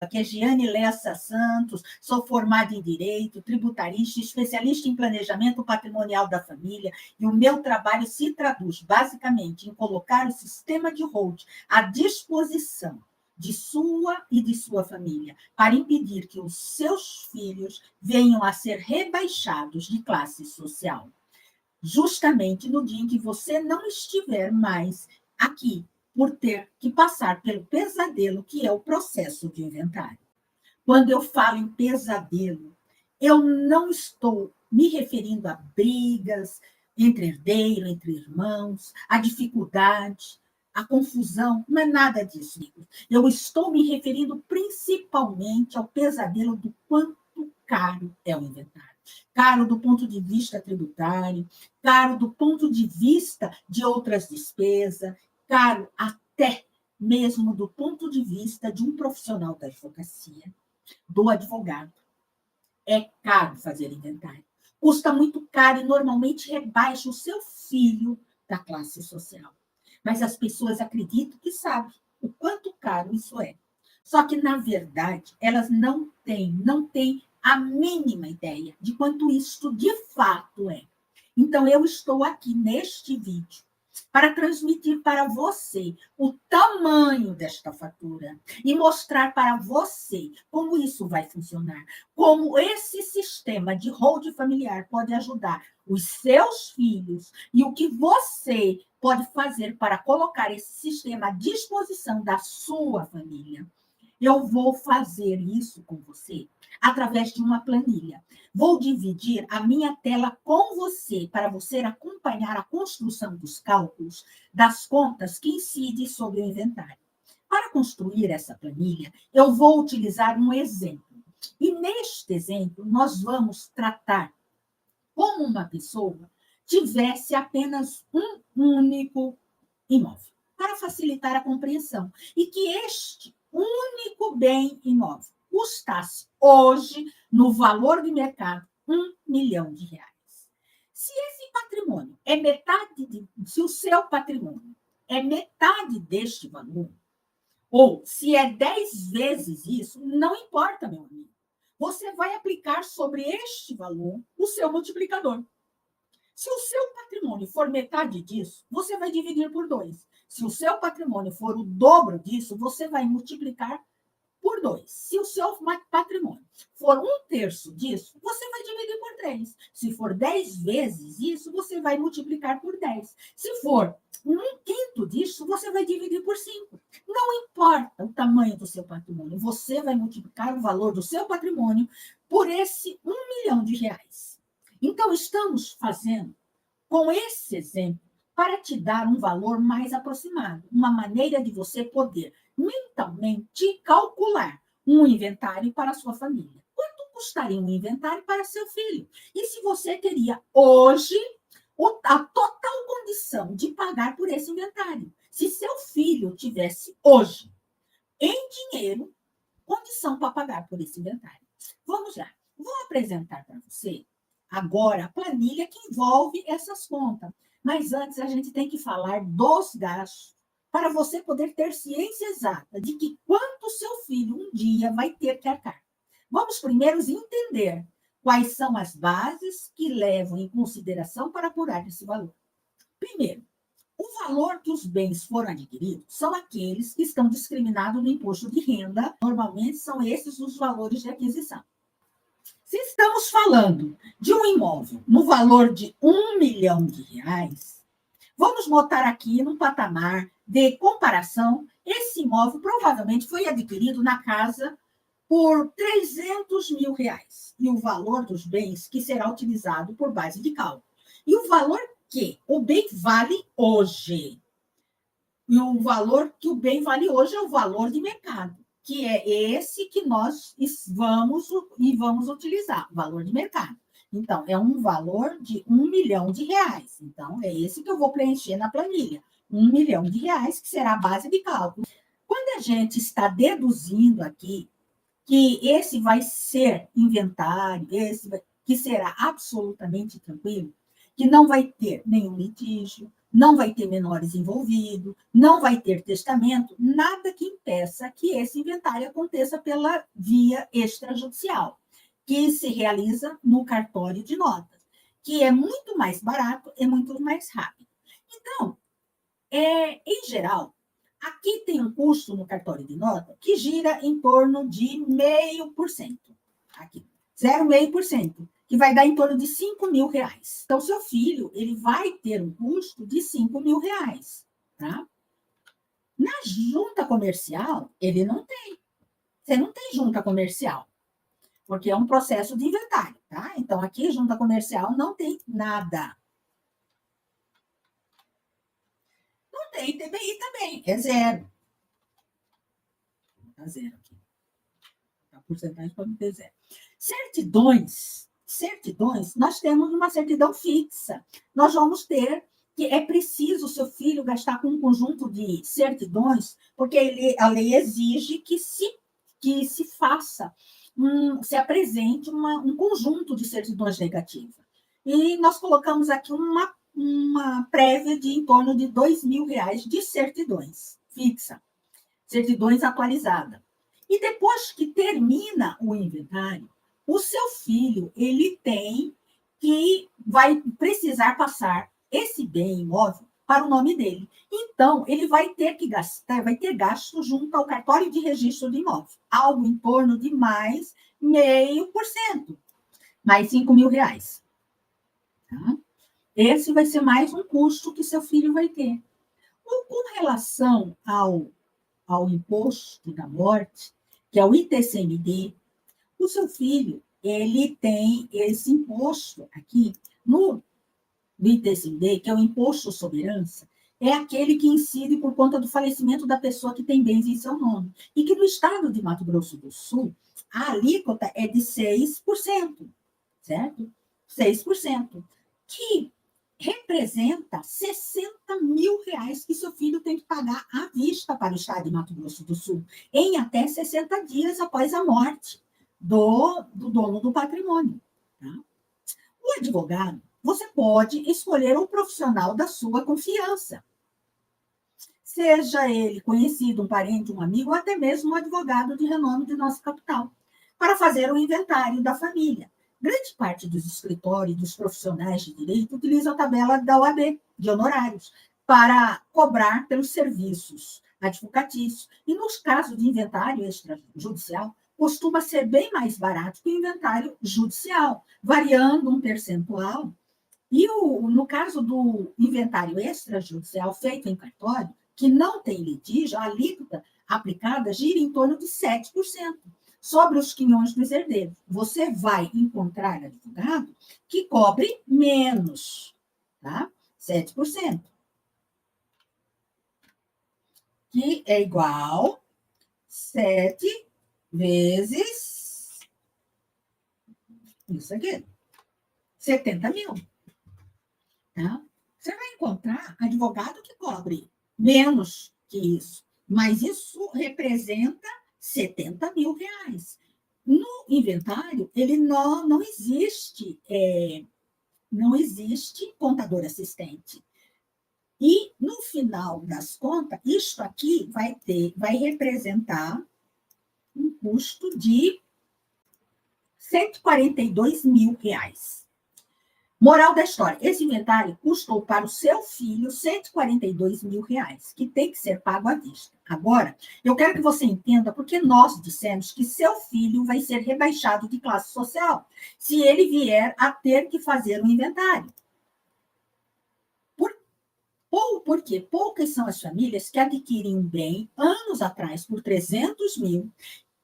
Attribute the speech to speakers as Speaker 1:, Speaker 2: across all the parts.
Speaker 1: Aqui é Giane Lessa Santos, sou formada em Direito, tributarista, especialista em planejamento patrimonial da família, e o meu trabalho se traduz, basicamente, em colocar o sistema de hold à disposição de sua e de sua família, para impedir que os seus filhos venham a ser rebaixados de classe social, justamente no dia em que você não estiver mais aqui, por ter que passar pelo pesadelo que é o processo de inventário. Quando eu falo em pesadelo, eu não estou me referindo a brigas entre herdeiro, entre irmãos, a dificuldade, a confusão, não é nada disso. Eu estou me referindo principalmente ao pesadelo do quanto caro é o inventário. Caro do ponto de vista tributário, caro do ponto de vista de outras despesas, caro até mesmo do ponto de vista de um profissional da advocacia, do advogado. É caro fazer inventário. Custa muito caro e normalmente rebaixa o seu filho da classe social. Mas as pessoas acreditam que sabem o quanto caro isso é. Só que, na verdade, elas não têm a mínima ideia de quanto isso de fato é. Então, eu estou aqui neste vídeo para transmitir para você o tamanho desta fatura e mostrar para você como isso vai funcionar, como esse sistema de hold familiar pode ajudar os seus filhos e o que você pode fazer para colocar esse sistema à disposição da sua família. Eu vou fazer isso com você através de uma planilha. Vou dividir a minha tela com você para você acompanhar a construção dos cálculos das contas que incidem sobre o inventário. Para construir essa planilha, eu vou utilizar um exemplo. E neste exemplo, nós vamos tratar como uma pessoa tivesse apenas um único imóvel, para facilitar a compreensão. E que este único bem imóvel custasse hoje, no valor de mercado, R$ 1.000.000. Se esse patrimônio é metade, se o seu patrimônio é metade deste valor, ou se é 10 vezes isso, não importa, meu amigo. Você vai aplicar sobre este valor o seu multiplicador. Se o seu patrimônio for metade disso, você vai dividir por 2. Se o seu patrimônio for o dobro disso, você vai multiplicar por 2. Se o seu patrimônio for 1/3 disso, você vai dividir por 3. Se for 10 vezes isso, você vai multiplicar por 10. Se for 1/5 disso, você vai dividir por 5. Não importa o tamanho do seu patrimônio, você vai multiplicar o valor do seu patrimônio por esse R$ 1.000.000. Então, estamos fazendo com esse exemplo para te dar um valor mais aproximado, uma maneira de você poder mentalmente calcular um inventário para a sua família. Quanto custaria um inventário para seu filho? E se você teria hoje a total condição de pagar por esse inventário? Se seu filho tivesse hoje, em dinheiro, condição para pagar por esse inventário. Vamos lá. Vou apresentar para você agora a planilha que envolve essas contas. Mas antes a gente tem que falar dos gastos, para você poder ter ciência exata de que quanto seu filho um dia vai ter que arcar. Vamos primeiro entender quais são as bases que levam em consideração para apurar esse valor. Primeiro, o valor que os bens foram adquiridos são aqueles que estão discriminados no imposto de renda. Normalmente são esses os valores de aquisição. Se estamos falando de um imóvel no valor de R$ 1.000.000, vamos botar aqui num patamar de comparação, esse imóvel provavelmente foi adquirido na casa por R$ 300.000, e o valor dos bens que será utilizado por base de cálculo. E o valor que o bem vale hoje. E o valor que o bem vale hoje é o valor de mercado, que é esse que nós vamos utilizar, o valor de mercado. Então, é um valor de R$ 1.000.000. Então, é esse que eu vou preencher na planilha. R$ 1.000.000, que será a base de cálculo. Quando a gente está deduzindo aqui que esse vai ser inventário, que será absolutamente tranquilo, que não vai ter nenhum litígio, não vai ter menores envolvidos, não vai ter testamento, nada que impeça que esse inventário aconteça pela via extrajudicial, que se realiza no cartório de notas, que é muito mais barato e muito mais rápido. Então, em geral, aqui tem um custo no cartório de nota que gira em torno de 0,5%. Aqui, 0,5%, que vai dar em torno de R$ 5.000. Então, seu filho, ele vai ter um custo de R$ 5.000, tá? Na junta comercial, ele não tem. Você não tem junta comercial, porque é um processo de inventário, tá? Então, aqui, junta comercial não tem nada. Não tem TBI também, é zero. Tá zero aqui. A porcentagem pode ter zero. Certidões, nós temos uma certidão fixa. Nós vamos ter que é preciso o seu filho gastar com um conjunto de certidões, porque a lei exige que se faça, se apresente um conjunto de certidões negativas. E nós colocamos aqui uma prévia de em torno de R$ 2.000 de certidões fixa, certidões atualizadas. E depois que termina o inventário, o seu filho, ele vai precisar passar esse bem imóvel para o nome dele. Então, ele vai ter gasto junto ao cartório de registro de imóvel, algo em torno de mais 0,5%, mais R$ 5.000. Tá? Esse vai ser mais um custo que seu filho vai ter. Com relação ao imposto da morte, que é o ITCMD, o seu filho, ele tem esse imposto aqui no ITCMD, que é o imposto sobre herança, é aquele que incide por conta do falecimento da pessoa que tem bens em seu nome. E que no estado de Mato Grosso do Sul, a alíquota é de 6%, certo? 6%, que representa R$ 60.000 que seu filho tem que pagar à vista para o estado de Mato Grosso do Sul, em até 60 dias após a morte do dono do patrimônio. Tá? O advogado, você pode escolher um profissional da sua confiança, seja ele conhecido, um parente, um amigo, ou até mesmo um advogado de renome de nossa capital, para fazer o inventário da família. Grande parte dos escritórios, dos profissionais de direito, utilizam a tabela da OAB, de honorários, para cobrar pelos serviços advocatícios. E nos casos de inventário extrajudicial, costuma ser bem mais barato que o inventário judicial, variando um percentual. E no caso do inventário extrajudicial feito em cartório, que não tem litígio, a alíquota aplicada gira em torno de 7%. Sobre os quinhões dos herdeiros, você vai encontrar advogado que cobre menos, tá? 7%. Que é igual 7 vezes isso aqui, 70.000. Tá? Você vai encontrar advogado que cobre menos que isso, mas isso representa R$ 70.000. No inventário, ele não existe, não existe contador assistente. E, no final das contas, isto aqui vai representar um custo de R$ 142.000. Moral da história, esse inventário custou para o seu filho R$ 142.000, que tem que ser pago à vista. Agora, eu quero que você entenda porque nós dissemos que seu filho vai ser rebaixado de classe social se ele vier a ter que fazer um inventário. Porque poucas são as famílias que adquirem um bem anos atrás por 300 mil.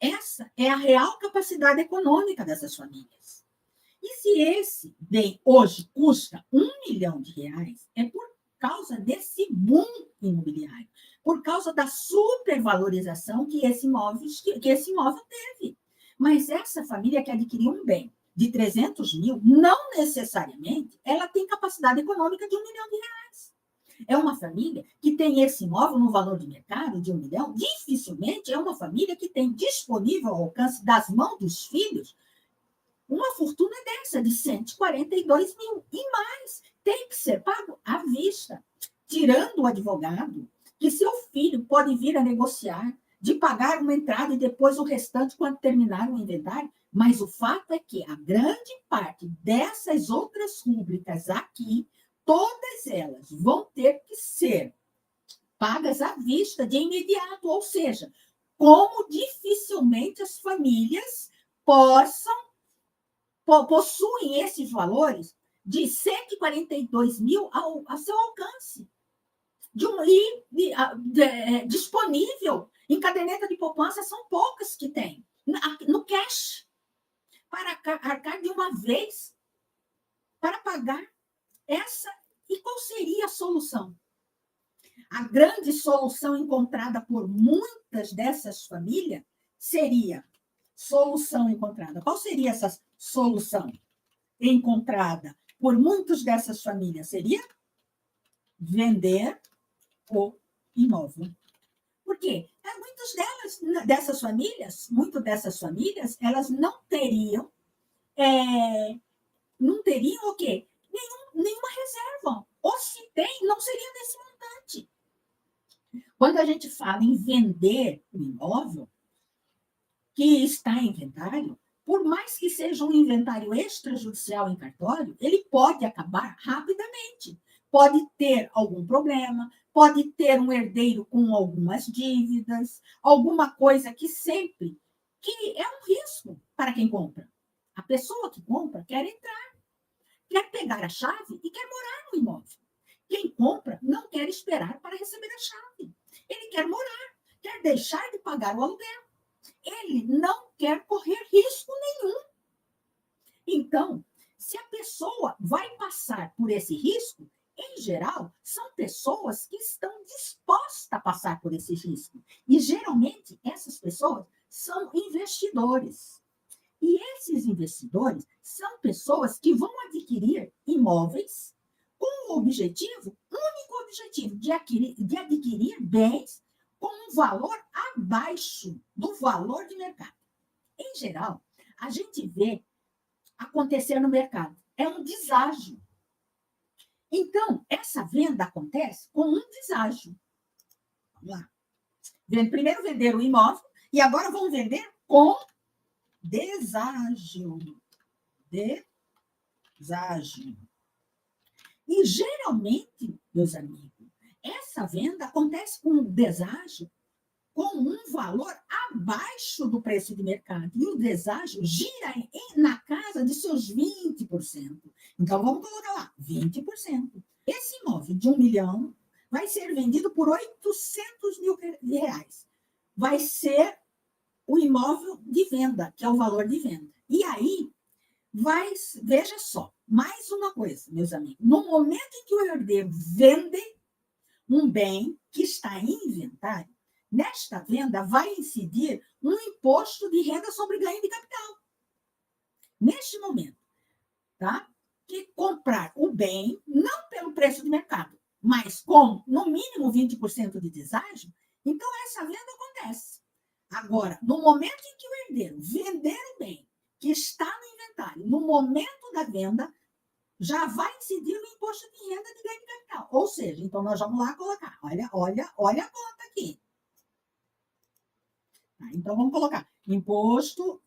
Speaker 1: Essa é a real capacidade econômica dessas famílias. E se esse bem hoje custa R$ 1.000.000, é por causa desse boom imobiliário, por causa da supervalorização que esse imóvel teve. Mas essa família que adquiriu um bem de 300 mil, não necessariamente ela tem capacidade econômica de R$ 1.000.000. É uma família que tem esse imóvel no valor de mercado de R$ 1 milhão, dificilmente é uma família que tem disponível ao alcance das mãos dos filhos uma fortuna dessa, de 142 mil. E mais, tem que ser pago à vista. tirando o advogado, que seu filho pode vir a negociar, de pagar uma entrada e depois o restante quando terminar o inventário, mas o fato é que a grande parte dessas outras rúbricas aqui, todas elas vão ter que ser pagas à vista de imediato, ou seja, como dificilmente as famílias possuem esses valores de 142 mil a seu alcance. Disponível em caderneta de poupança, são poucas que tem. No cash, para arcar de uma vez, para pagar essa. E qual seria a solução? A grande solução encontrada por muitas dessas famílias seria solução encontrada. Qual seria essa solução encontrada por muitas dessas famílias? Seria vender o imóvel. Por quê? Muitas dessas famílias, elas não teriam o quê? Nenhuma reserva. Ou se tem, não seria nesse montante. Quando a gente fala em vender o imóvel que está em inventário, por mais que seja um inventário extrajudicial em cartório, ele pode acabar rapidamente. Pode ter algum problema, pode ter um herdeiro com algumas dívidas, alguma coisa que é um risco para quem compra. A pessoa que compra quer entrar, quer pegar a chave e quer morar no imóvel. Quem compra não quer esperar para receber a chave. Ele quer morar, quer deixar de pagar o aluguel. Ele não quer correr risco nenhum. Então, se a pessoa vai passar por esse risco, em geral, são pessoas que estão dispostas a passar por esse risco. E, geralmente, essas pessoas são investidores. E esses investidores são pessoas que vão adquirir imóveis com o único objetivo, de adquirir bens com um valor abaixo do valor de mercado. Em geral, a gente vê acontecer no mercado. É um deságio. Então, essa venda acontece com um deságio. Vamos lá. Primeiro venderam o imóvel e agora vão vender com deságio. Deságio. E, geralmente, meus amigos, essa venda acontece com um deságio com um valor abaixo do preço de mercado. E o deságio gira na casa de seus 20%. Então, vamos colocar lá, 20%. Esse imóvel de 1 milhão vai ser vendido por 800 mil reais. Vai ser o imóvel de venda, que é o valor de venda. E aí, veja só, mais uma coisa, meus amigos. No momento em que o herdeiro vende um bem que está em inventário, nesta venda vai incidir um imposto de renda sobre ganho de capital. Neste momento, tá? Que comprar o bem, não pelo preço de mercado, mas com, no mínimo, 20% de deságio, então essa venda acontece. Agora, no momento em que o herdeiro vender o bem que está no inventário, no momento da venda, já vai incidir no imposto de renda de ganho de capital. Ou seja, então nós vamos lá colocar. Olha a conta aqui. Então, vamos colocar imposto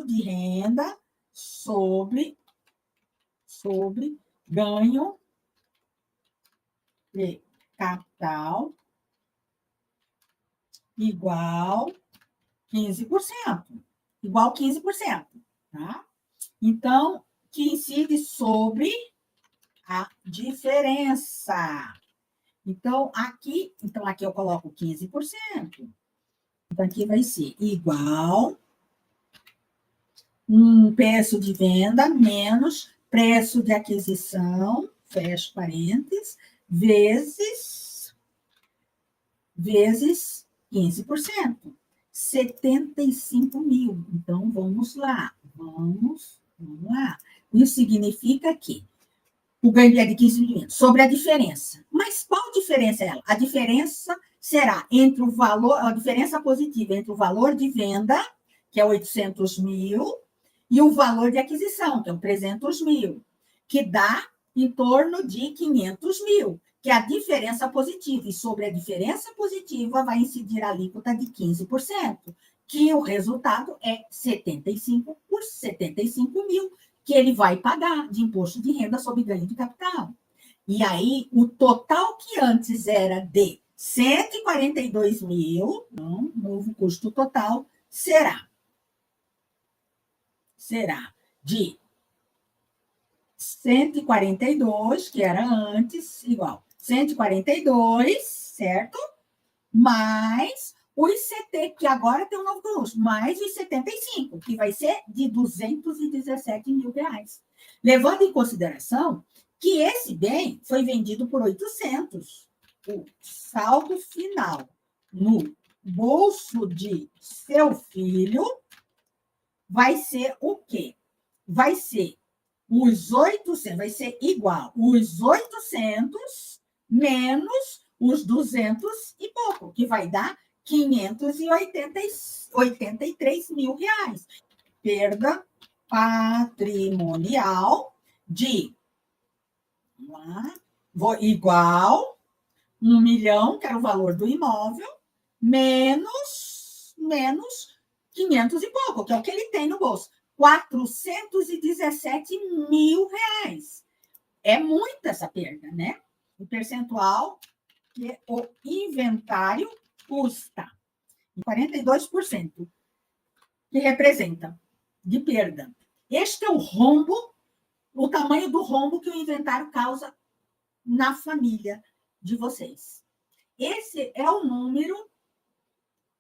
Speaker 1: de renda sobre ganho de capital igual 15%. Igual 15%. Tá? Então, que incide sobre a diferença. Então, aqui eu coloco 15%. Então, aqui vai ser igual preço de venda menos preço de aquisição, fecha parênteses, vezes 15%. 75 mil. Então, vamos lá. Vamos lá. Isso significa que o ganho de adquirimento sobre a diferença. Mas qual diferença é ela? A diferença será entre o valor, a diferença positiva entre o valor de venda, que é 800 mil, e o valor de aquisição, que é o 300 mil, que dá em torno de 500 mil. que é a diferença positiva, e sobre a diferença positiva vai incidir a alíquota de 15%, que o resultado é 75 por 75 mil, que ele vai pagar de imposto de renda sobre ganho de capital. E aí, o total que antes era de 142 mil, não, novo custo total, será de 142, que era antes, igual, 142, certo? Mais o ICT, que agora tem um novo custo, mais o I75, que vai ser de 217 mil reais. Levando em consideração que esse bem foi vendido por 800. O saldo final no bolso de seu filho vai ser o quê? Vai ser os 800, vai ser igual os 800 menos os 200 e pouco, que vai dar 583 mil reais. Perda patrimonial de igual 1 milhão, que era o valor do imóvel, menos 500 e pouco, que é o que ele tem no bolso. 417 mil reais. É muita essa perda, né? O percentual que o inventário custa. 42%, que representa de perda. Este é o rombo, o tamanho do rombo que o inventário causa na família de vocês. Esse é o número.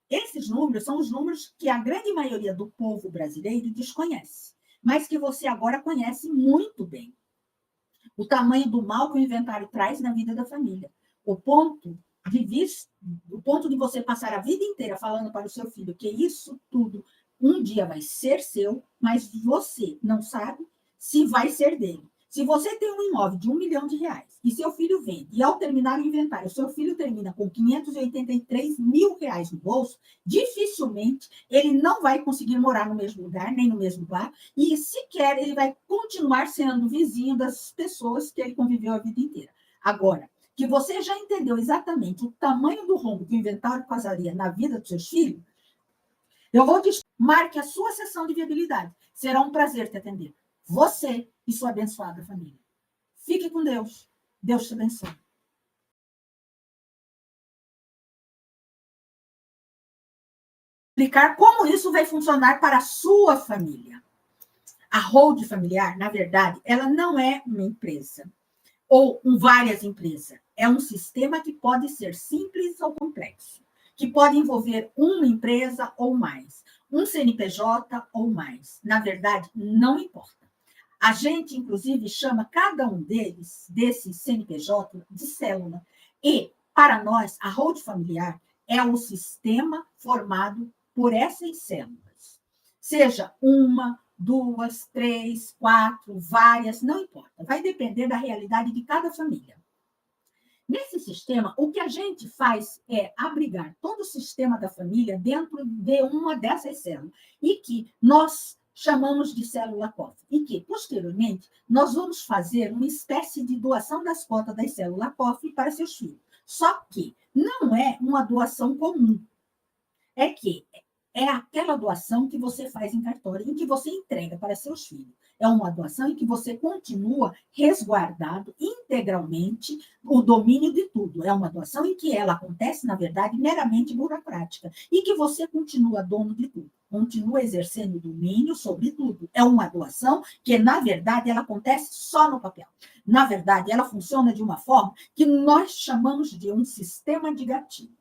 Speaker 1: Esses números são os números que a grande maioria do povo brasileiro desconhece, mas que você agora conhece muito bem. O tamanho do mal que o inventário traz na vida da família. O ponto de você passar a vida inteira falando para o seu filho que isso tudo um dia vai ser seu, mas você não sabe se vai ser dele. Se você tem um imóvel de 1 milhão de reais e seu filho vende, e ao terminar o inventário, seu filho termina com 583 mil reais no bolso, dificilmente ele não vai conseguir morar no mesmo lugar, nem no mesmo bar, e sequer ele vai continuar sendo vizinho das pessoas que ele conviveu a vida inteira. Agora, que você já entendeu exatamente o tamanho do rombo que o inventário causaria na vida dos seus filhos, eu vou te marque a sua sessão de viabilidade. Será um prazer te atender. Você e sua abençoada família. Fique com Deus. Deus te abençoe. Explicar como isso vai funcionar para a sua família. A hold familiar, na verdade, ela não é uma empresa ou várias empresas. É um sistema que pode ser simples ou complexo, que pode envolver uma empresa ou mais, um CNPJ ou mais. Na verdade, não importa. A gente, inclusive, chama cada um desses CNPJ, de célula. E, para nós, a hold familiar é o sistema formado por essas células. Seja uma, 2, 3, 4, várias, não importa. Vai depender da realidade de cada família. Nesse sistema, o que a gente faz é abrigar todo o sistema da família dentro de uma dessas células. E que nós chamamos de célula COF, e que, posteriormente, nós vamos fazer uma espécie de doação das cotas das células COF para seus filhos. Só que não é uma doação comum. É que é aquela doação que você faz em cartório, em que você entrega para seus filhos. É uma doação em que você continua resguardado integralmente o domínio de tudo. É uma doação em que ela acontece, na verdade, meramente burocrática, e que você continua dono de tudo. Continua exercendo domínio sobre tudo. É uma doação que, na verdade, ela acontece só no papel. Na verdade, ela funciona de uma forma que nós chamamos de um sistema de gatilho.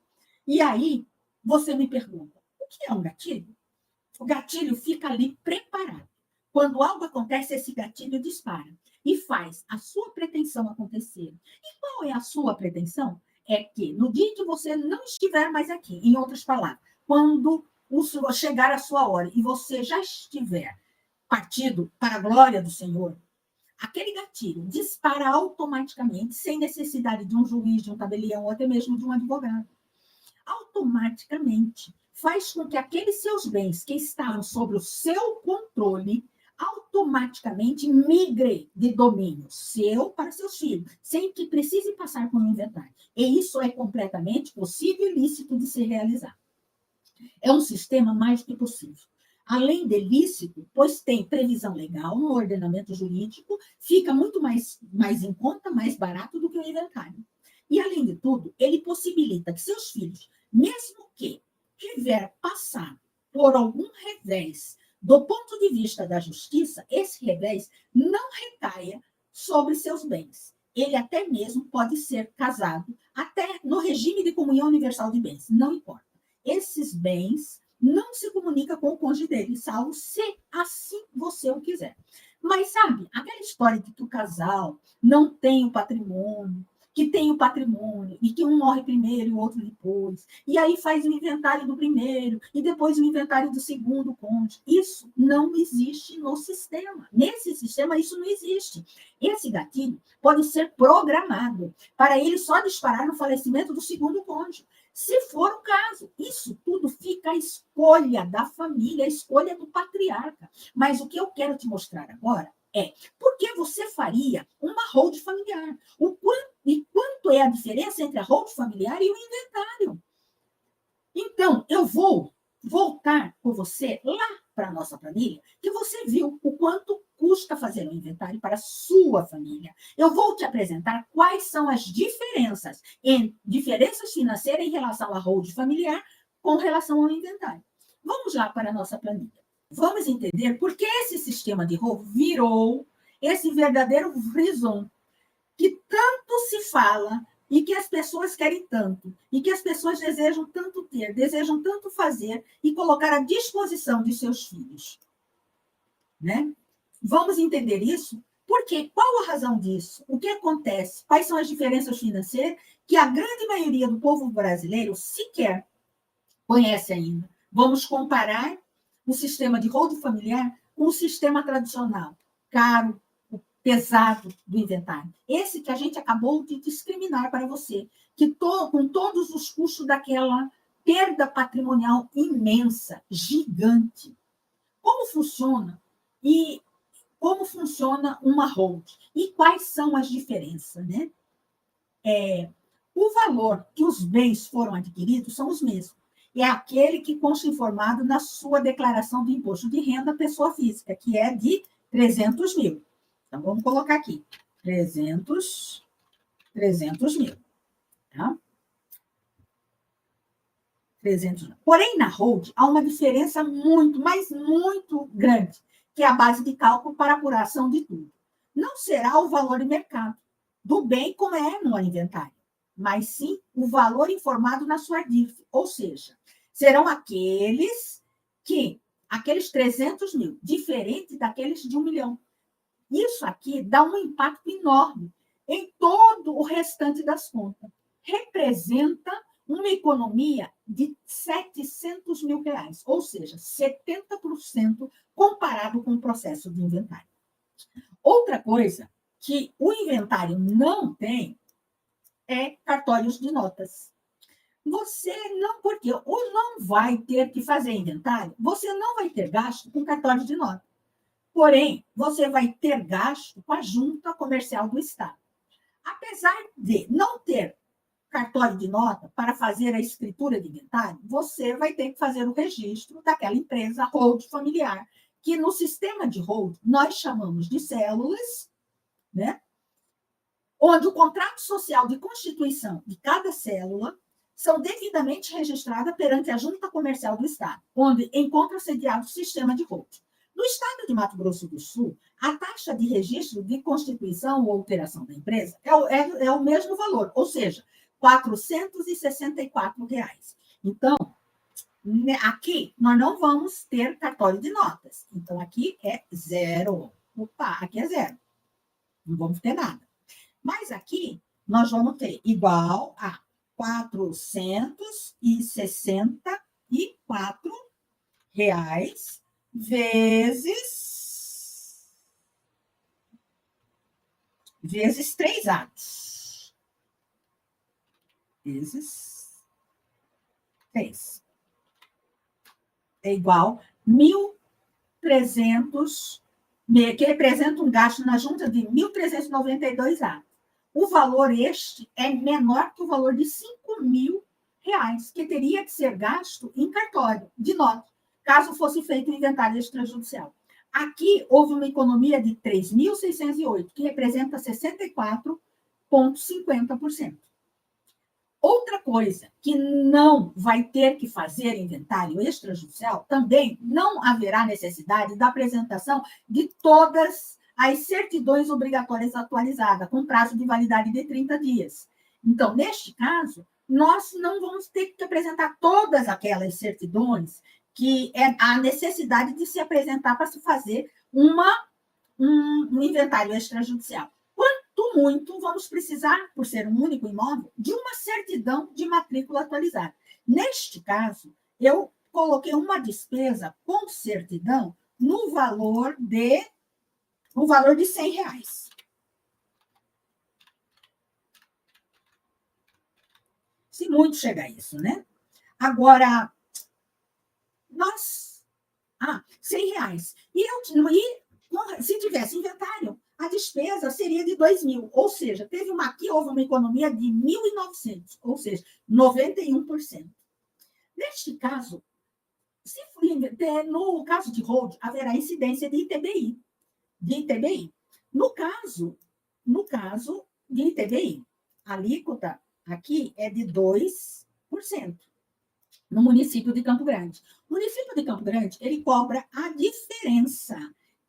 Speaker 1: E aí, você me pergunta, o que é um gatilho? O gatilho fica ali preparado. Quando algo acontece, esse gatilho dispara e faz a sua pretensão acontecer. E qual é a sua pretensão? É que no dia que você não estiver mais aqui, em outras palavras, quando chegar a sua hora e você já estiver partido para a glória do Senhor, aquele gatilho dispara automaticamente, sem necessidade de um juiz, de um tabelião ou até mesmo de um advogado. Automaticamente faz com que aqueles seus bens que estavam sob o seu controle automaticamente migre de domínio seu para seus filhos, sem que precise passar por um inventário. E isso é completamente possível e lícito de se realizar. É um sistema mais que possível. Além de lícito, pois tem previsão legal no ordenamento jurídico, fica muito mais em conta, mais barato do que o inventário. E, além de tudo, ele possibilita que seus filhos, mesmo que tiver passado por algum revés do ponto de vista da justiça, esse revés não recaia sobre seus bens. Ele até mesmo pode ser casado, até no regime de comunhão universal de bens, não importa. Esses bens não se comunicam com o cônjuge dele, salvo se assim você o quiser. Mas, sabe, aquela história de que o casal não tem o patrimônio, que tem o patrimônio, e que um morre primeiro e o outro depois, e aí faz o inventário do primeiro, e depois o inventário do segundo cônjuge. Isso não existe no sistema. Nesse sistema, isso não existe. Esse gatilho pode ser programado para ele só disparar no falecimento do segundo cônjuge. Se for o caso, isso tudo fica à escolha da família, à escolha do patriarca. Mas o que eu quero te mostrar agora é por que você faria uma hold familiar? Quanto é a diferença entre a hold familiar e o inventário? Então, eu vou voltar com você lá para a nossa planilha, que você viu o quanto custa fazer um inventário para a sua família. Eu vou te apresentar quais são as diferenças financeiras em relação à hold familiar com relação ao inventário. Vamos lá para a nossa planilha. Vamos entender por que esse sistema de hold virou esse verdadeiro frisson que tanto se fala e que as pessoas querem tanto, e que as pessoas desejam tanto ter, desejam tanto fazer e colocar à disposição de seus filhos. Né? Vamos entender isso? Por quê? Qual a razão disso? O que acontece? Quais são as diferenças financeiras que a grande maioria do povo brasileiro sequer conhece ainda? Vamos comparar o sistema de hold familiar com o sistema tradicional, caro, pesado do inventário. Esse que a gente acabou de discriminar para você, que com todos os custos daquela perda patrimonial imensa, gigante. Como funciona? E como funciona uma hold? E quais são as diferenças? Né? O valor que os bens foram adquiridos são os mesmos. É aquele que consta informado na sua declaração de imposto de renda pessoa física, que é de 300 mil. Então, vamos colocar aqui, 300 mil. Tá? 300 mil. Porém, na hold, há uma diferença muito, mas muito grande, que é a base de cálculo para apuração de tudo. Não será o valor de mercado do bem como é no inventário, mas sim o valor informado na sua DIRF, ou seja, serão aqueles 300 mil, diferente daqueles de 1 milhão. Isso aqui dá um impacto enorme em todo o restante das contas. Representa uma economia de 700 mil reais, ou seja, 70% comparado com o processo de inventário. Outra coisa que o inventário não tem é cartórios de notas. Você não, porque ou não vai ter que fazer inventário, você não vai ter gasto com cartório de notas. Porém, você vai ter gasto com a Junta Comercial do Estado. Apesar de não ter cartório de nota para fazer a escritura de inventário, você vai ter que fazer o registro daquela empresa hold familiar, que no sistema de hold nós chamamos de células, né? Onde o contrato social de constituição de cada célula são devidamente registradas perante a Junta Comercial do Estado, onde encontra sediado o sistema de hold. No estado de Mato Grosso do Sul, a taxa de registro de constituição ou alteração da empresa é o mesmo valor, ou seja, R$ 464. Então, aqui nós não vamos ter cartório de notas. Então, aqui é zero. Opa, aqui é zero. Não vamos ter nada. Mas aqui nós vamos ter igual a R$ 464 vezes 3 atos. Vezes 3. É igual a R$ 1.300 que representa um gasto na junta de R$ 1.392. O valor este é menor que o valor de R$ 5.000, que teria que ser gasto em cartório, de nota, caso fosse feito o inventário extrajudicial. Aqui houve uma economia de 3.608, que representa 64,50%. Outra coisa que não vai ter que fazer inventário extrajudicial, também não haverá necessidade da apresentação de todas as certidões obrigatórias atualizadas, com prazo de validade de 30 dias. Então, neste caso, nós não vamos ter que apresentar todas aquelas certidões que é a necessidade de se apresentar para se fazer um inventário extrajudicial. Quanto muito, vamos precisar, por ser um único imóvel, de uma certidão de matrícula atualizada. Neste caso, eu coloquei uma despesa com certidão no valor de R$ 100. Se muito chega a isso, né? Agora, nós... R$ 100. Se tivesse inventário, a despesa seria de 2.000, ou seja, houve uma economia de 1.900, ou seja, 91%. Neste caso, no caso de hold, haverá incidência de ITBI. No caso de ITBI, a alíquota aqui é de 2%. No município de Campo Grande. O município de Campo Grande, ele cobra a diferença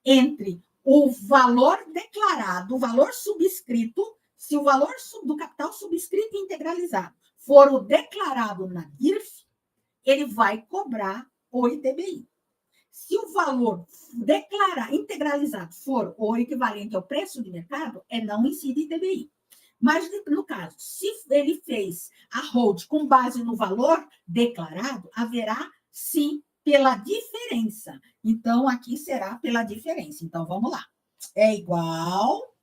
Speaker 1: entre o valor declarado, o valor subscrito, se o valor do capital subscrito e integralizado for o declarado na DIRF, ele vai cobrar o ITBI. Se o valor integralizado for o equivalente ao preço de mercado, não incide ITBI. Mas, no caso, se ele fez a hold com base no valor declarado, haverá, sim, pela diferença. Então, aqui será pela diferença. Então, vamos lá. É igual...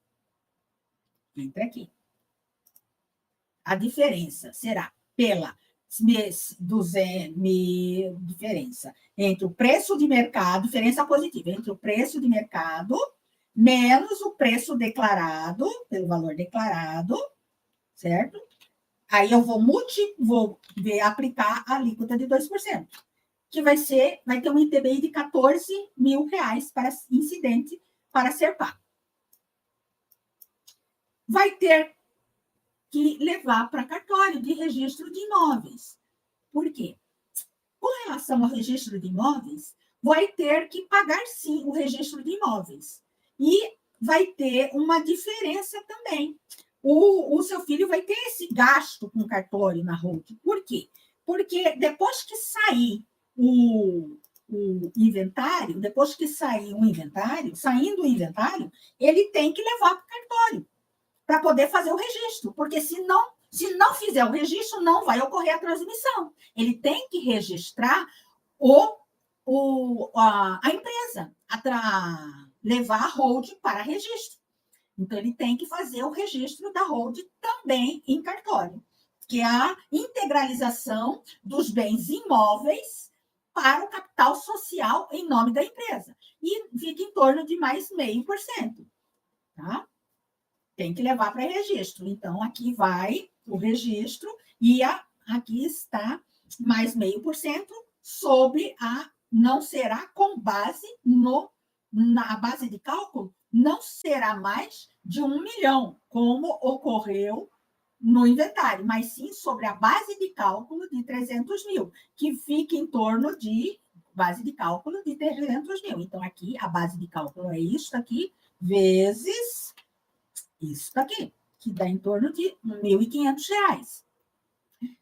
Speaker 1: Entra aqui. A diferença será pela diferença entre o preço de mercado, diferença positiva, entre o preço de mercado menos o preço declarado, pelo valor declarado, certo? Aí eu vou aplicar a alíquota de 2%, que vai ter um ITBI de R$ 14.000 para incidente para ser pago. Vai ter que levar para cartório de registro de imóveis. Por quê? Com relação ao registro de imóveis, vai ter que pagar, sim, o registro de imóveis. E vai ter uma diferença também. O seu filho vai ter esse gasto com cartório na hold. Por quê? Porque depois que sair o inventário, saindo o inventário, ele tem que levar para o cartório para poder fazer o registro, porque se não fizer o registro, não vai ocorrer a transmissão. Ele tem que registrar a empresa, levar a hold para registro. Então, ele tem que fazer o registro da hold também em cartório, que é a integralização dos bens imóveis para o capital social em nome da empresa. E fica em torno de mais 0,5%. Tá? Tem que levar para registro. Então, aqui vai o registro e aqui está mais 0,5% sobre não será com base na base de cálculo, não será mais de 1 milhão, como ocorreu no inventário, mas sim sobre a base de cálculo de 300 mil, que fica em torno de base de cálculo de 300 mil. Então, aqui, a base de cálculo é isso aqui, vezes isso daqui, que dá em torno de R$ 1.500.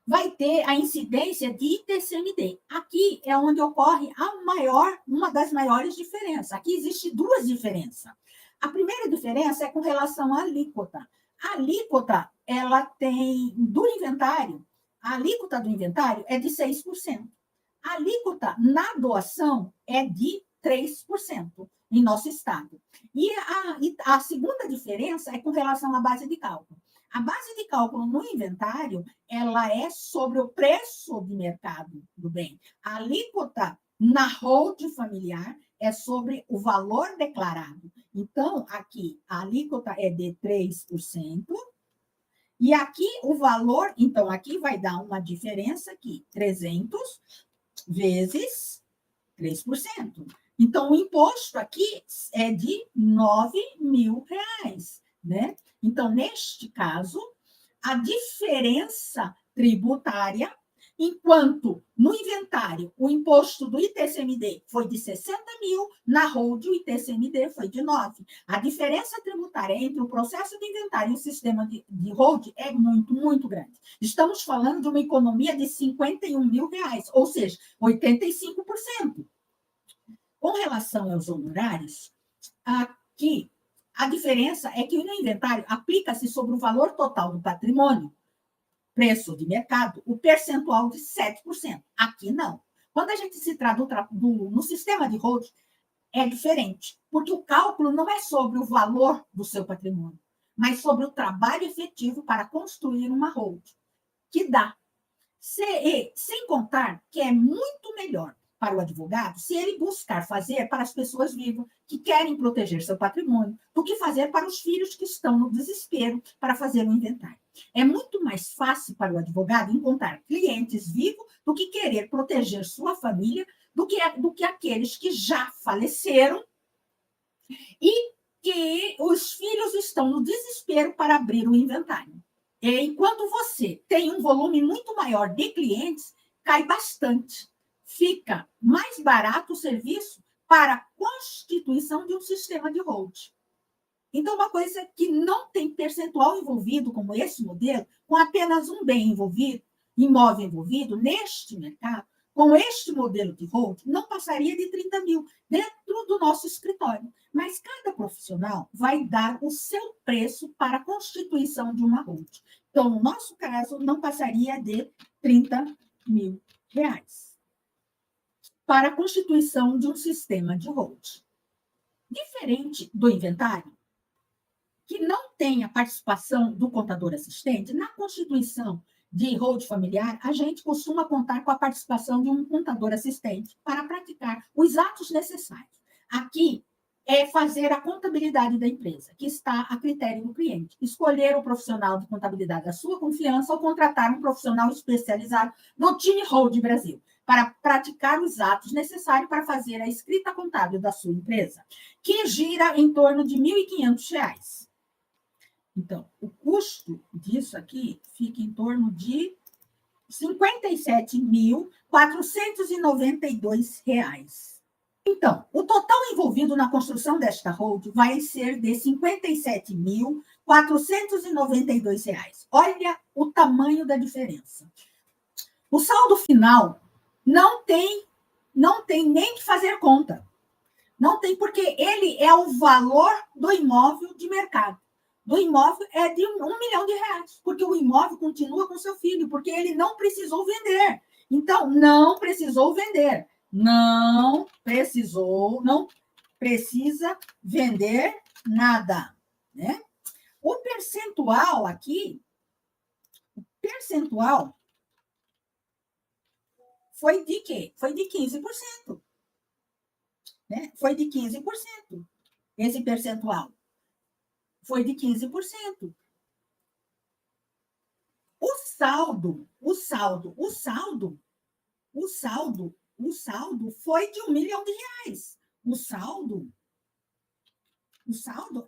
Speaker 1: Vai ter a incidência de ITCMD. Aqui é onde ocorre uma das maiores diferenças. Aqui existem duas diferenças. A primeira diferença é com relação à alíquota. A alíquota, a alíquota do inventário é de 6%. A alíquota na doação é de 3% em nosso estado. E a segunda diferença é com relação à base de cálculo. A base de cálculo no inventário, ela é sobre o preço de mercado do bem. A alíquota Na holding familiar, é sobre o valor declarado. Então, aqui, a alíquota é de 3%, e aqui o valor, então, aqui vai dar uma diferença aqui, 300 vezes 3%. Então, o imposto aqui é de R$ 9.000, né? Então, neste caso, a diferença tributária, enquanto no inventário o imposto do ITCMD foi de 60 mil, na holding o ITCMD foi de 9. A diferença tributária entre o processo de inventário e o sistema de holding é muito, muito grande. Estamos falando de uma economia de R$ 51 mil, ou seja, 85%. Com relação aos honorários, aqui a diferença é que no inventário aplica-se sobre o valor total do patrimônio, preço de mercado, o percentual de 7%. Aqui não. Quando a gente se traduz no sistema de holding, é diferente, porque o cálculo não é sobre o valor do seu patrimônio, mas sobre o trabalho efetivo para construir uma holding, que dá. Sem contar que é muito melhor para o advogado se ele buscar fazer para as pessoas vivas que querem proteger seu patrimônio do que fazer para os filhos que estão no desespero para fazer um inventário. É muito mais fácil para o advogado encontrar clientes vivos do que querer proteger sua família do que aqueles que já faleceram e que os filhos estão no desespero para abrir o inventário. Enquanto você tem um volume muito maior de clientes, cai bastante. Fica mais barato o serviço para a constituição de um sistema de holding. Então, uma coisa que não tem percentual envolvido, como esse modelo, com apenas um bem envolvido, imóvel envolvido, neste mercado, com este modelo de holding, não passaria de 30 mil dentro do nosso escritório. Mas cada profissional vai dar o seu preço para a constituição de uma holding. Então, no nosso caso, não passaria de R$ 30 mil para a constituição de um sistema de holding. Diferente do inventário, que não tem a participação do contador assistente, na constituição de holding familiar, a gente costuma contar com a participação de um contador assistente para praticar os atos necessários. Aqui é fazer a contabilidade da empresa, que está a critério do cliente. Escolher o profissional de contabilidade da sua confiança ou contratar um profissional especializado no time Holding Brasil, para praticar os atos necessários para fazer a escrita contábil da sua empresa, que gira em torno de R$ 1.500. Então, o custo disso aqui fica em torno de R$ 57.492. Então, o total envolvido na construção desta holding vai ser de R$ 57.492. Olha o tamanho da diferença. O saldo final não tem nem que fazer conta. Não tem, porque ele é o valor do imóvel de mercado. Do imóvel é de R$ 1 milhão, porque o imóvel continua com seu filho, porque ele não precisou vender. Então, não precisou vender. Não precisa vender nada, né? O percentual aqui, foi de quê? Foi de 15%. Né? Foi de 15%. Esse percentual foi de 15%. O saldo foi de R$ 1 milhão. O saldo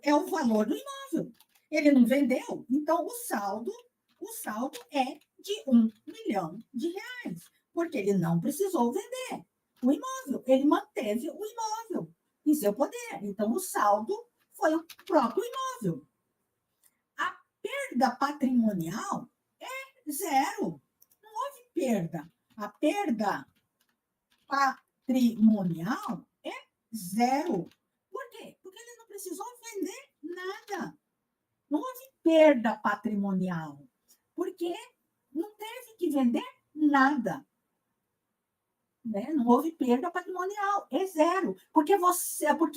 Speaker 1: é o valor do imóvel. Ele não vendeu, então o saldo é de R$ 1 milhão, porque ele não precisou vender o imóvel, ele manteve o imóvel em seu poder. Então, o saldo foi o próprio imóvel. A perda patrimonial é zero. Não houve perda. A perda patrimonial é zero. Por quê? Porque ele não precisou vender nada. Não houve perda patrimonial, porque não teve que vender nada. Né? Não houve perda patrimonial, é zero, porque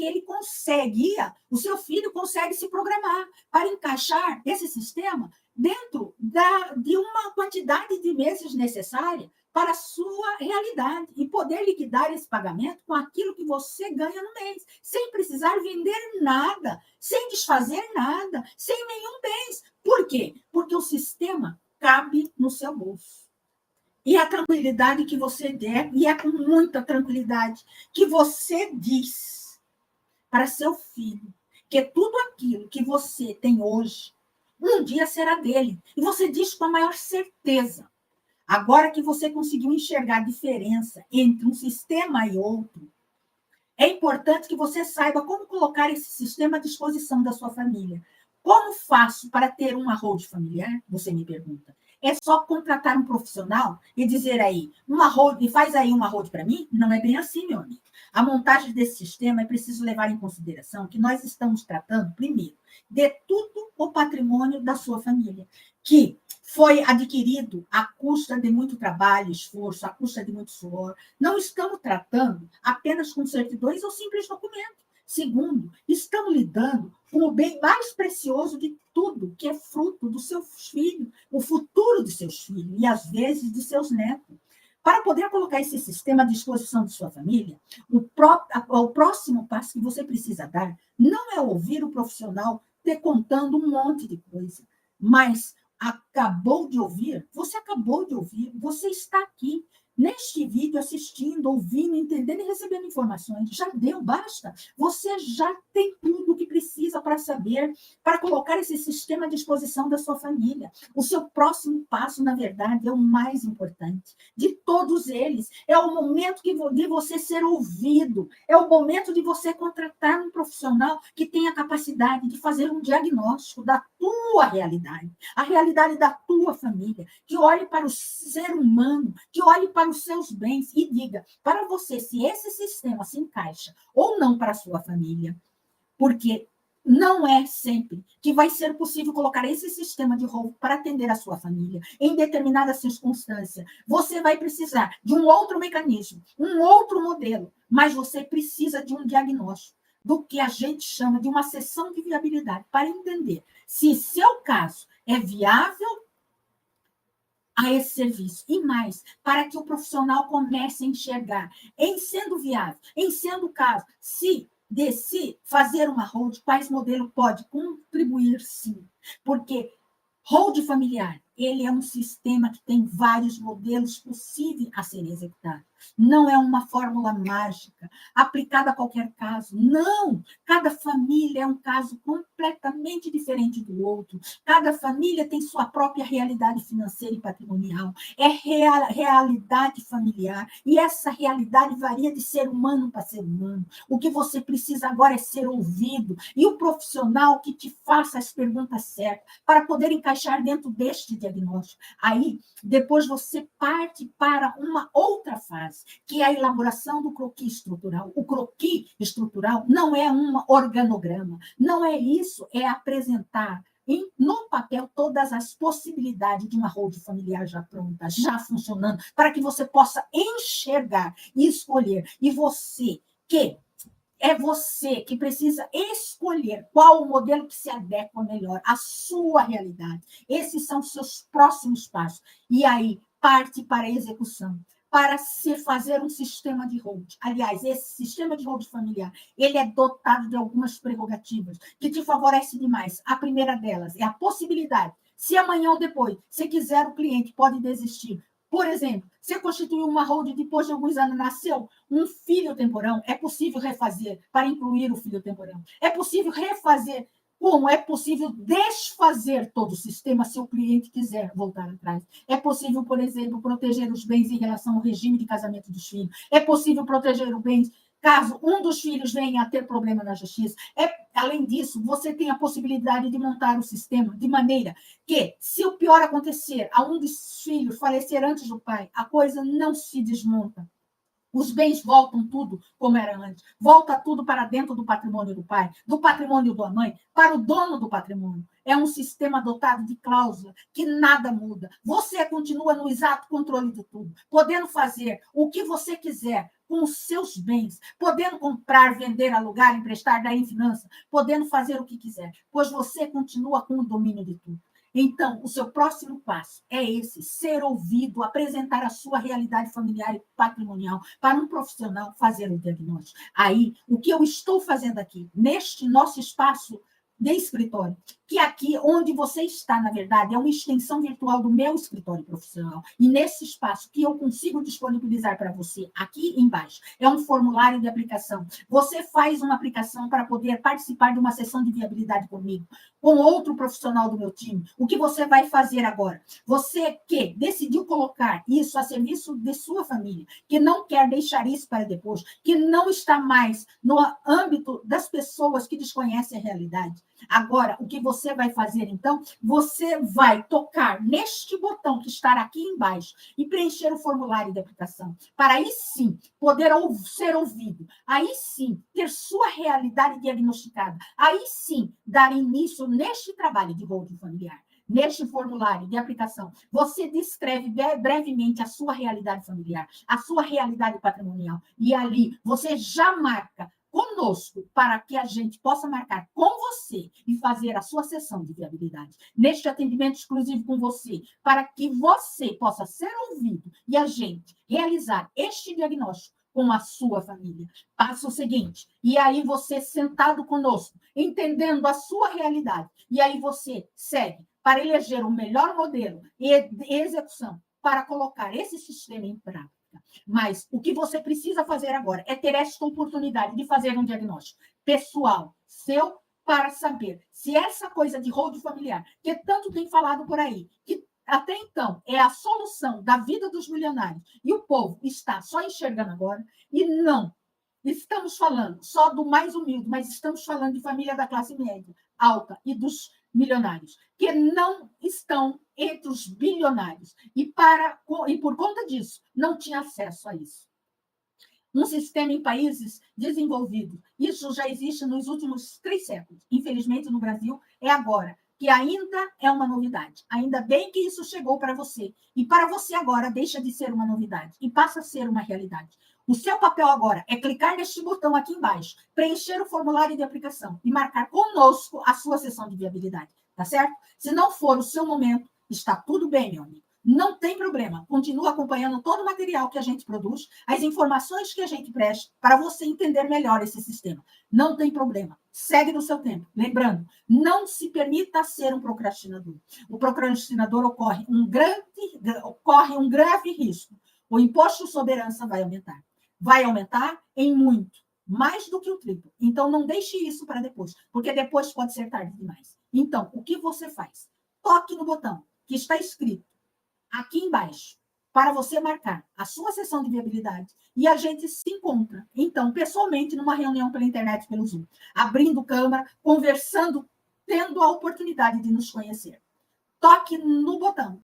Speaker 1: ele consegue, o seu filho consegue se programar para encaixar esse sistema dentro de uma quantidade de meses necessária para a sua realidade e poder liquidar esse pagamento com aquilo que você ganha no mês, sem precisar vender nada, sem desfazer nada, sem nenhum bens. Por quê? Porque o sistema cabe no seu bolso. E a tranquilidade que você der, e é com muita tranquilidade que você diz para seu filho que tudo aquilo que você tem hoje, um dia será dele. E você diz com a maior certeza. Agora que você conseguiu enxergar a diferença entre um sistema e outro, é importante que você saiba como colocar esse sistema à disposição da sua família. Como faço para ter uma hold familiar? Você me pergunta. É só contratar um profissional e dizer aí, uma hold, e faz aí uma hold para mim? Não é bem assim, meu amigo. A montagem desse sistema é preciso levar em consideração que nós estamos tratando, primeiro, de tudo o patrimônio da sua família, que foi adquirido à custa de muito trabalho, esforço, à custa de muito suor. Não estamos tratando apenas com certidões ou simples documentos. Segundo, estamos lidando com o bem mais precioso de tudo, que é fruto dos seus filhos, o futuro dos seus filhos e, às vezes, de seus netos. Para poder colocar esse sistema à disposição de sua família, o próximo passo que você precisa dar não é ouvir o profissional te contando um monte de coisa, mas acabou de ouvir, você está aqui neste vídeo assistindo, ouvindo, entendendo e recebendo informações. Já deu, basta. Você já tem tudo o que precisa para saber, para colocar esse sistema à disposição da sua família. O seu próximo passo, na verdade, é o mais importante de todos eles. É o momento de você ser ouvido, é o momento de você contratar um profissional que tenha capacidade de fazer um diagnóstico da tua realidade, a realidade da tua família, que olhe para o ser humano, que olhe para os seus bens e diga para você se esse sistema se encaixa ou não para a sua família. Porque não é sempre que vai ser possível colocar esse sistema de roubo para atender a sua família. Em determinada circunstância, você vai precisar de um outro mecanismo, um outro modelo, mas você precisa de um diagnóstico, do que a gente chama de uma sessão de viabilidade, para entender se seu caso é viável a esse serviço. E mais, para que o profissional comece a enxergar, em sendo viável, em sendo caso, se fazer uma hold, quais modelo pode contribuir, sim. Porque hold familiar, ele é um sistema que tem vários modelos possíveis a serem executados. Não é uma fórmula mágica, aplicada a qualquer caso. Não! Cada família é um caso completamente diferente do outro. Cada família tem sua própria realidade financeira e patrimonial. É realidade familiar. E essa realidade varia de ser humano para ser humano. O que você precisa agora é ser ouvido. E o profissional que te faça as perguntas certas para poder encaixar dentro deste diagnóstico. Aí, depois você parte para uma outra fase, que é a elaboração do croquis estrutural. O croquis estrutural não é um organograma, não é isso, é apresentar no papel todas as possibilidades de uma hold familiar já pronta, já funcionando, para que você possa enxergar e escolher. E você que precisa escolher qual o modelo que se adequa melhor à sua realidade. Esses são os seus próximos passos. E aí, parte para a execução, para se fazer um sistema de hold. Aliás, esse sistema de hold familiar, ele é dotado de algumas prerrogativas que te favorecem demais. A primeira delas é a possibilidade, se amanhã ou depois, se quiser, o cliente pode desistir. Por exemplo, você constituiu uma hold depois de alguns anos, nasceu um filho temporão, é possível refazer para incluir o filho temporão. É possível refazer, como é possível desfazer todo o sistema se o cliente quiser voltar atrás. É possível, por exemplo, proteger os bens em relação ao regime de casamento dos filhos. É possível proteger os bens caso um dos filhos venha a ter problema na justiça. Além disso, você tem a possibilidade de montar o sistema de maneira que, se o pior acontecer, a um dos filhos falecer antes do pai, a coisa não se desmonta. Os bens voltam tudo como era antes. Volta tudo para dentro do patrimônio do pai, do patrimônio da mãe, para o dono do patrimônio. É um sistema dotado de cláusula que nada muda. Você continua no exato controle de tudo, podendo fazer o que você quiser com os seus bens, podendo comprar, vender, alugar, emprestar, dar em finança, podendo fazer o que quiser, pois você continua com o domínio de tudo. Então, o seu próximo passo é esse: ser ouvido, apresentar a sua realidade familiar e patrimonial para um profissional fazer o diagnóstico. Aí, o que eu estou fazendo aqui, neste nosso espaço de escritório, que aqui onde você está, na verdade, é uma extensão virtual do meu escritório profissional. E nesse espaço que eu consigo disponibilizar para você, aqui embaixo, é um formulário de aplicação. Você faz uma aplicação para poder participar de uma sessão de viabilidade comigo, com outro profissional do meu time. O que você vai fazer agora? Você que decidiu colocar isso a serviço de sua família, que não quer deixar isso para depois, que não está mais no âmbito das pessoas que desconhecem a realidade. Agora, o que você vai fazer, então? Você vai tocar neste botão que está aqui embaixo e preencher o formulário de aplicação, para aí sim poder ser ouvido, aí sim ter sua realidade diagnosticada, aí sim dar início neste trabalho de holding familiar. Neste formulário de aplicação, você descreve brevemente a sua realidade familiar, a sua realidade patrimonial, e ali você já marca conosco para que a gente possa marcar com você e fazer a sua sessão de viabilidade, neste atendimento exclusivo com você, para que você possa ser ouvido e a gente realizar este diagnóstico com a sua família. Passa o seguinte, e aí você sentado conosco, entendendo a sua realidade, e aí você segue para eleger o melhor modelo e execução para colocar esse sistema em prática. Mas o que você precisa fazer agora é ter esta oportunidade de fazer um diagnóstico pessoal, seu, para saber se essa coisa de hold familiar, que tanto tem falado por aí, que até então é a solução da vida dos milionários, e o povo está só enxergando agora, e não estamos falando só do mais humilde, mas estamos falando de família da classe média, alta e dos milionários, que não estão entre os bilionários. E por conta disso, não tinha acesso a isso. Um sistema em países desenvolvidos. Isso já existe nos últimos 3 séculos. Infelizmente, no Brasil, é agora, que ainda é uma novidade. Ainda bem que isso chegou para você. E para você agora deixa de ser uma novidade e passa a ser uma realidade. O seu papel agora é clicar neste botão aqui embaixo, preencher o formulário de aplicação e marcar conosco a sua sessão de viabilidade, tá certo? Se não for o seu momento, está tudo bem, meu amigo. Não tem problema. Continua acompanhando todo o material que a gente produz, as informações que a gente presta, para você entender melhor esse sistema. Não tem problema. Segue no seu tempo. Lembrando, não se permita ser um procrastinador. O procrastinador ocorre um grave risco. O imposto sobre herança vai aumentar. Vai aumentar em muito, mais do que o triplo. Então, não deixe isso para depois, porque depois pode ser tarde demais. Então, o que você faz? Toque no botão que está escrito aqui embaixo, para você marcar a sua sessão de viabilidade e a gente se encontra, então, pessoalmente, numa reunião pela internet, pelo Zoom, abrindo câmera, conversando, tendo a oportunidade de nos conhecer. Toque no botão